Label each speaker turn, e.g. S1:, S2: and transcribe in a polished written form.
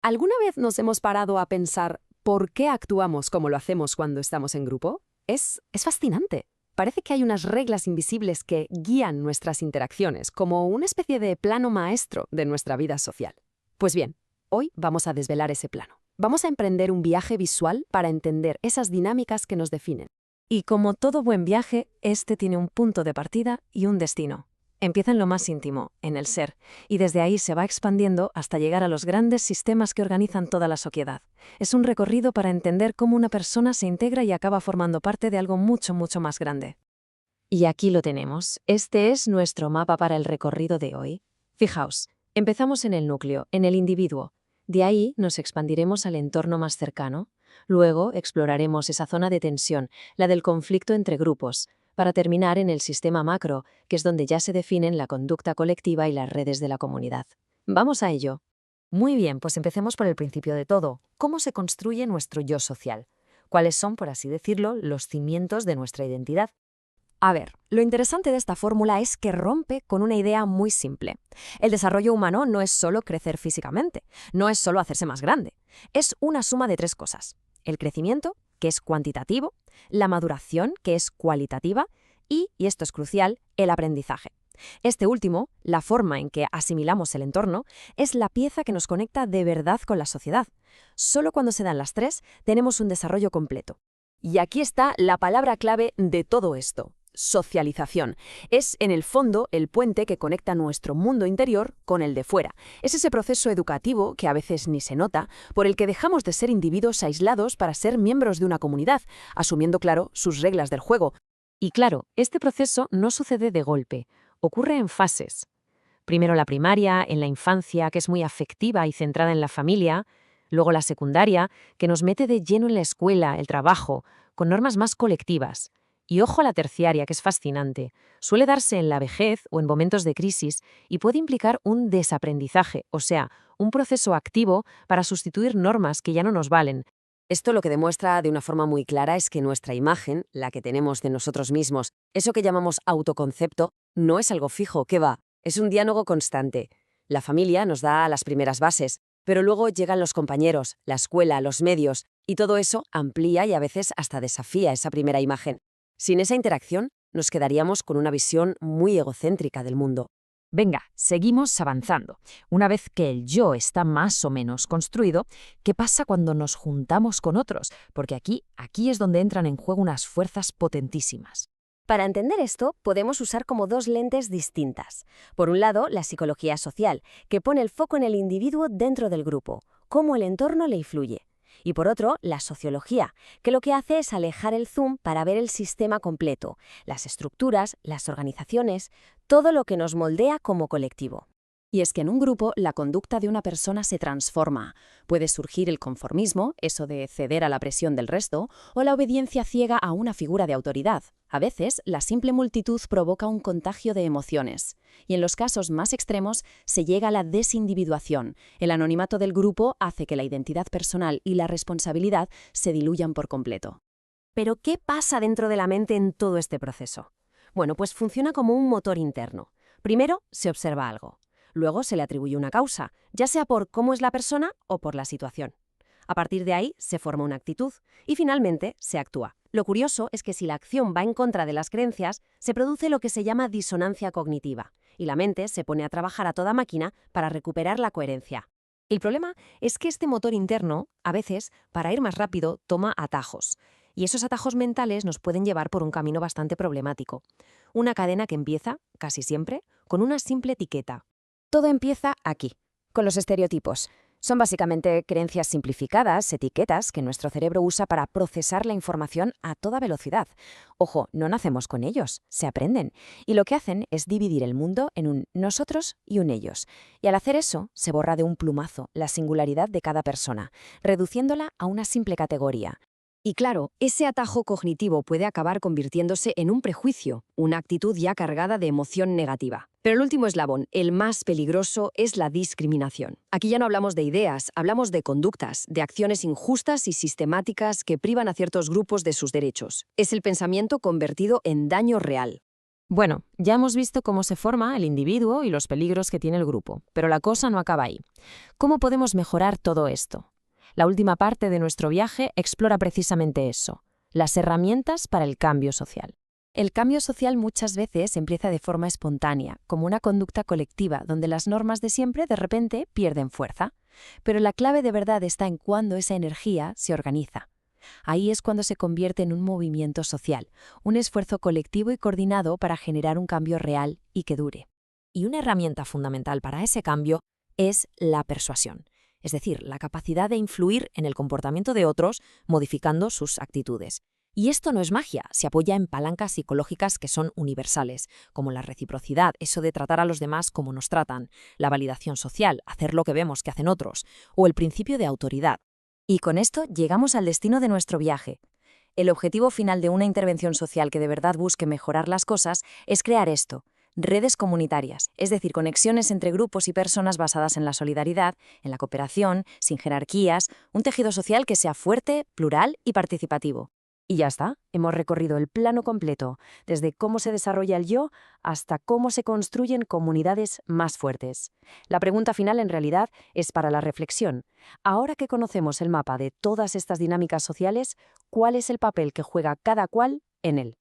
S1: ¿Alguna vez nos hemos parado a pensar por qué actuamos como lo hacemos cuando estamos en grupo? Es fascinante. Parece que hay unas reglas invisibles que guían nuestras interacciones, como una especie de plano maestro de nuestra vida social. Pues bien, hoy vamos a desvelar ese plano. Vamos a emprender un viaje visual para entender esas dinámicas que nos definen.
S2: Y como todo buen viaje, este tiene un punto de partida y un destino. Empieza en lo más íntimo, en el ser, y desde ahí se va expandiendo hasta llegar a los grandes sistemas que organizan toda la sociedad. Es un recorrido para entender cómo una persona se integra y acaba formando parte de algo mucho, mucho más grande. Y aquí lo tenemos. Este es nuestro mapa para el recorrido de hoy. Fijaos, empezamos en el núcleo, en el individuo. De ahí nos expandiremos al entorno más cercano. Luego exploraremos esa zona de tensión, la del conflicto entre grupos, para terminar en el sistema macro, que es donde ya se definen la conducta colectiva y las redes de la comunidad. Vamos a ello.
S3: Muy bien, pues empecemos por el principio de todo. ¿Cómo se construye nuestro yo social? ¿Cuáles son, por así decirlo, los cimientos de nuestra identidad?
S4: A ver, lo interesante de esta fórmula es que rompe con una idea muy simple. El desarrollo humano no es solo crecer físicamente, no es solo hacerse más grande. Es una suma de tres cosas. El crecimiento, que es cuantitativo, la maduración, que es cualitativa, y esto es crucial, el aprendizaje. Este último, la forma en que asimilamos el entorno, es la pieza que nos conecta de verdad con la sociedad. Solo cuando se dan las tres, tenemos un desarrollo completo.
S1: Y aquí está la palabra clave de todo esto: socialización. Es, en el fondo, el puente que conecta nuestro mundo interior con el de fuera. Es ese proceso educativo, que a veces ni se nota, por el que dejamos de ser individuos aislados para ser miembros de una comunidad, asumiendo, claro, sus reglas del juego.
S2: Y claro, este proceso no sucede de golpe, ocurre en fases. Primero la primaria, en la infancia, que es muy afectiva y centrada en la familia. Luego la secundaria, que nos mete de lleno en la escuela, el trabajo, con normas más colectivas. Y ojo a la terciaria, que es fascinante. Suele darse en la vejez o en momentos de crisis y puede implicar un desaprendizaje, o sea, un proceso activo para sustituir normas que ya no nos valen.
S1: Esto lo que demuestra de una forma muy clara es que nuestra imagen, la que tenemos de nosotros mismos, eso que llamamos autoconcepto, no es algo fijo, ¿qué va? Es un diálogo constante. La familia nos da las primeras bases, pero luego llegan los compañeros, la escuela, los medios, y todo eso amplía y a veces hasta desafía esa primera imagen. Sin esa interacción, nos quedaríamos con una visión muy egocéntrica del mundo.
S3: Venga, seguimos avanzando. Una vez que el yo está más o menos construido, ¿qué pasa cuando nos juntamos con otros? Porque aquí es donde entran en juego unas fuerzas potentísimas.
S4: Para entender esto, podemos usar como dos lentes distintas. Por un lado, la psicología social, que pone el foco en el individuo dentro del grupo, cómo el entorno le influye. Y por otro, la sociología, que lo que hace es alejar el zoom para ver el sistema completo, las estructuras, las organizaciones, todo lo que nos moldea como colectivo. Y es que en un grupo la conducta de una persona se transforma. Puede surgir el conformismo, eso de ceder a la presión del resto, o la obediencia ciega a una figura de autoridad. A veces, la simple multitud provoca un contagio de emociones. Y en los casos más extremos, se llega a la desindividuación. El anonimato del grupo hace que la identidad personal y la responsabilidad se diluyan por completo. Pero, ¿qué pasa dentro de la mente en todo este proceso? Bueno, pues funciona como un motor interno. Primero, se observa algo. Luego se le atribuye una causa, ya sea por cómo es la persona o por la situación. A partir de ahí se forma una actitud y finalmente se actúa. Lo curioso es que si la acción va en contra de las creencias, se produce lo que se llama disonancia cognitiva y la mente se pone a trabajar a toda máquina para recuperar la coherencia. El problema es que este motor interno, a veces, para ir más rápido, toma atajos. Y esos atajos mentales nos pueden llevar por un camino bastante problemático. Una cadena que empieza, casi siempre, con una simple etiqueta. Todo empieza aquí, con los estereotipos. Son básicamente creencias simplificadas, etiquetas que nuestro cerebro usa para procesar la información a toda velocidad. Ojo, no nacemos con ellos, se aprenden. Y lo que hacen es dividir el mundo en un nosotros y un ellos. Y al hacer eso, se borra de un plumazo la singularidad de cada persona, reduciéndola a una simple categoría. Y claro, ese atajo cognitivo puede acabar convirtiéndose en un prejuicio, una actitud ya cargada de emoción negativa. Pero el último eslabón, el más peligroso, es la discriminación. Aquí ya no hablamos de ideas, hablamos de conductas, de acciones injustas y sistemáticas que privan a ciertos grupos de sus derechos. Es el pensamiento convertido en daño real.
S3: Bueno, ya hemos visto cómo se forma el individuo y los peligros que tiene el grupo, pero la cosa no acaba ahí. ¿Cómo podemos mejorar todo esto? La última parte de nuestro viaje explora precisamente eso, las herramientas para el cambio social.
S2: El cambio social muchas veces empieza de forma espontánea, como una conducta colectiva, donde las normas de siempre de repente pierden fuerza. Pero la clave de verdad está en cuando esa energía se organiza. Ahí es cuando se convierte en un movimiento social, un esfuerzo colectivo y coordinado para generar un cambio real y que dure.
S3: Y una herramienta fundamental para ese cambio es la persuasión, es decir, la capacidad de influir en el comportamiento de otros modificando sus actitudes. Y esto no es magia, se apoya en palancas psicológicas que son universales, como la reciprocidad, eso de tratar a los demás como nos tratan, la validación social, hacer lo que vemos que hacen otros, o el principio de autoridad.
S2: Y con esto llegamos al destino de nuestro viaje. El objetivo final de una intervención social que de verdad busque mejorar las cosas es crear esto, redes comunitarias, es decir, conexiones entre grupos y personas basadas en la solidaridad, en la cooperación, sin jerarquías, un tejido social que sea fuerte, plural y participativo.
S1: Y ya está, hemos recorrido el plano completo, desde cómo se desarrolla el yo hasta cómo se construyen comunidades más fuertes. La pregunta final en realidad es para la reflexión. Ahora que conocemos el mapa de todas estas dinámicas sociales, ¿cuál es el papel que juega cada cual en él?